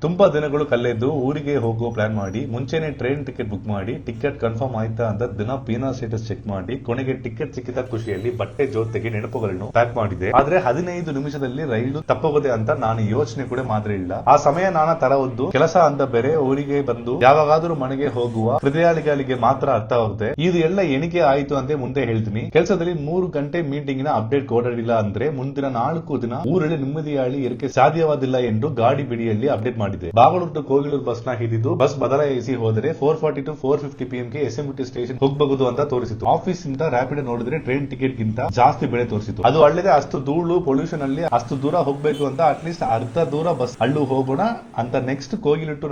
ತುಂಬಾ ದಿನಗಳು ಕಳೆದು ಊರಿಗೆ ಹೋಗೋ ಪ್ಲಾನ್ ಮಾಡಿ ಮುಂಚೆನೆ ಟ್ರೈನ್ ಟಿಕೆಟ್ ಬುಕ್ ಮಾಡಿ ಟಿಕೆಟ್ ಕನ್ಫರ್ಮ್ ಆಯ್ತಾ ಅಂತ ದಿನ ಪೀನಾ ಸ್ಟೇಟಸ್ ಚೆಕ್ ಮಾಡಿ ಕೊನೆಗೆ ಟಿಕೆಟ್ ಸಿಕ್ಕಿದ ಖುಷಿಯಲ್ಲಿ ಬಟ್ಟೆ ಜೊತೆಗೆ ನೆನಪುಗಳನ್ನು ಪ್ಯಾಕ್ ಮಾಡಿದೆ. ಆದ್ರೆ 15 ನಿಮಿಷದಲ್ಲಿ ರೈಲು ತಪ್ಪೋದೆ ಅಂತ ನಾನು ಯೋಚನೆ ಕೂಡ ಮಾಡಿರಲಿಲ್ಲ. ಆ ಸಮಯ ನಾನು ತರವದ್ದು ಕೆಲಸ ಅಂತ ಬೇರೆ ಊರಿಗೆ ಬಂದು ಯಾವಾಗಾದ್ರೂ ಮನೆಗೆ ಹೋಗುವ ಹೃದಯಾಳಿಗಳಿಗೆ ಮಾತ್ರ ಅರ್ಥವಾಗುತ್ತೆ. ಇದು ಎಲ್ಲ ಎಣಿಕೆ ಆಯ್ತು ಅಂತ ಮುಂದೆ ಹೇಳ್ತೀನಿ. ಕೆಲಸದಲ್ಲಿ 3 ಗಂಟೆ ಮೀಟಿಂಗ್ ನ ಅಪ್ಡೇಟ್ ಕೊಡಲಿಲ್ಲ ಅಂದ್ರೆ ಮುಂದಿನ 4 ದಿನ ಊರಲ್ಲಿ ನೆಮ್ಮದಿಯಾಳಿ ಇರಕ್ಕೆ ಸಾಧ್ಯವಾದಿಲ್ಲ ಎಂದು ಗಾಡಿ ಬಿಡಿಯಲ್ಲಿ ಅಪ್ಡೇಟ್ ಮಾಡಿದೆ. ಬಾಗಳೂರು ಟು ಕೋಗಿಲೂರು ಬಸ್ ನ ಹಿಡಿದು ಬಸ್ ಬದಲಾಯಿಸಿ ಹೋದರೆ 440 to 450 PM ಗೆ ಎಸ್ಎಂಟಿ ಸ್ಟೇಷನ್ ಹೋಗಬಹುದು ಅಂತ ತೋರಿಸಿತು. ಆಫೀಸ್ ಇಂದ ರ್ಯಾಪಿಡ್ ನೋಡಿದ್ರೆ ಟ್ರೈನ್ ಟಿಕೆಟ್ ಗಿಂತ ಜಾಸ್ತಿ ಬೆಲೆ ತೋರಿಸಿತು. ಅದು ಅಲ್ಲದೆ ಅಷ್ಟು ಧೂಳು ಪೊಲ್ಯೂಷನ್ ಅಲ್ಲಿ ಅಷ್ಟು ದೂರ ಹೋಗ್ಬೇಕು ಅಂತ ಅಟ್ಲೀಸ್ಟ್ ಅರ್ಧ ದೂರ ಬಸ್ ಅಲ್ಲೂ ಹೋಗೋಣ ಅಂತ next Kogilu to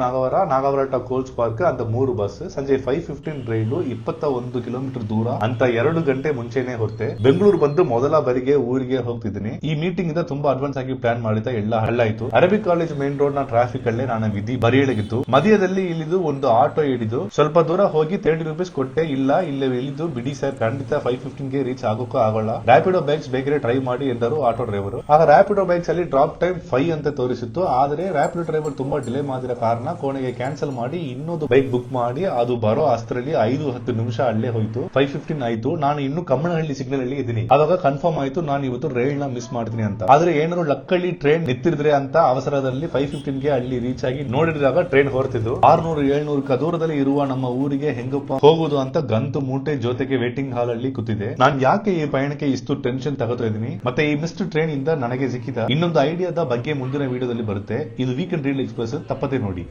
Nagavara to Coles park ಅಂತ 3 ಬಸ್ ಸಂಜೆ 5:15 ರೈಲು 21 ಕಿಲೋಮೀಟರ್ ದೂರ ಅಂತ 2 ಗಂಟೆ ಮುಂಚೆನೆ ಹೊರತೆ ಬೆಂಗಳೂರು ಬಂದು ಮೊದಲ ಬಾರಿಗೆ ಊರಿಗೆ ಹೋಗ್ತಿದ್ದೀನಿ. ಈ ಮೀಟಿಂಗ್ ಇಂದ ತುಂಬಾ ಅಡ್ವಾನ್ಸ್ ಆಗಿ ಪ್ಲಾನ್ ಮಾಡಿದ ಎಲ್ಲ ಹಳ್ಳಾಯ್ತು. ಅರಬಿಕ್ ಕಾಲೇಜ್ ಮೇನ್ ರೋಡ್ ನ ಟ್ರಾಫಿಕ್ ಅಲ್ಲೇ ನಾನು ವಿಧಿ ಬರೆಯಲಾಗಿತ್ತು. ಮಧ್ಯದಲ್ಲಿ ಇಳಿದು ಒಂದು ಆಟೋ ಹಿಡಿದು ಸ್ವಲ್ಪ ದೂರ ಹೋಗಿ 30 ರೂಪೀಸ್ ಕೊಟ್ಟೆ. ಇಲ್ಲೇ ಇಳಿದು ಬಿಡಿ ಸರ್ ಖಂಡಿತ 5:15 ಗೆ ರೀಚ್ ಆಗೋಕ್ಕೂ ಆಗೋಲ್ಲ, ರ್ಯಾಪಿಡೋ ಬೈಕ್ಸ್ ಬೇಕರೆ ಟ್ರೈ ಮಾಡಿ ಎಂದರು ಆಟೋ ಡ್ರೈವರ್. ಆಗ ರ್ಯಾಪಿಡೋ ಬೈಕ್ಸ್ ಅಲ್ಲಿ ಡ್ರಾಪ್ ಟೈಮ್ 5 ಅಂತ ತೋರಿಸಿತ್ತು. ಆದ್ರೆ ರ್ಯಾಪಿಡೋ ಡ್ರೈವರ್ ತುಂಬಾ ಡಿಲೇ ಮಾಡಿದ ಕಾರಣ ಕೊನೆಗೆ ಕ್ಯಾನ್ಸಲ್ ಮಾಡಿ ಇನ್ನೊಂದು ಬೈಕ್ ಬುಕ್ ಮಾಡಿ ಅದು ಬರೋ ಅಷ್ಟರಲ್ಲಿ 5-10 ನಿಮಿಷ ಅಲ್ಲೇ ಹೋಯ್ತು. 5:15 ಆಯ್ತು. ನಾನು ಇನ್ನು ಕಮ್ಮನಹಳ್ಳಿ ಸಿಗ್ನಲ್ ಅಲ್ಲಿ ಇದ್ದೀನಿ. ಅವಾಗ ಕನ್ಫರ್ಮ್ ಆಯ್ತು ನಾನು ಇವತ್ತು ರೈಲ್ ನ ಮಿಸ್ ಮಾಡ್ತೀನಿ ಅಂತ. ಆದ್ರೆ ಏನಾದ್ರು ಲಕ್ಕಲ್ಲಿ ಟ್ರೈನ್ ನಿಂತಿದ್ರೆ ಅಂತ ಅವಸರದಲ್ಲಿ 5:15 ಗೆ ಅಲ್ಲಿ ರೀಚ್ ಆಗಿ ನೋಡಿದಾಗ ಟ್ರೈನ್ ಹೊರತಿದ್ದು 600-700 ದೂರದಲ್ಲಿ ಇರುವ ನಮ್ಮ ಊರಿಗೆ ಹೆಂಗಪ್ಪ ಹೋಗುದು ಅಂತ ಗಂತು ಮೂಟೆ ಜೊತೆಗೆ ವೇಟಿಂಗ್ ಹಾಲ್ ಅಲ್ಲಿ ಕೂತಿದೆ. ನಾನ್ ಯಾಕೆ ಈ ಪಯಣಕ್ಕೆ ಇಷ್ಟು ಟೆನ್ಷನ್ ತಗೋತಾ ಇದೀನಿ ಮತ್ತೆ ಈ ಮಿಸ್ಡ್ ಟ್ರೈನ್ ಇಂದ ನನಗೆ ಸಿಕ್ಕಿದ ಇನ್ನೊಂದು ಐಡಿಯಾದ ಬಗ್ಗೆ ಮುಂದಿನ ವಿಡಿಯೋದಲ್ಲಿ ಬರುತ್ತೆ. ಇದು ವೀಕೆಂಡ್ ರೀಲ್ ಎಕ್ಸ್ಪ್ರೆಸ್, ತಪ್ಪದೆ ನೋಡಿ.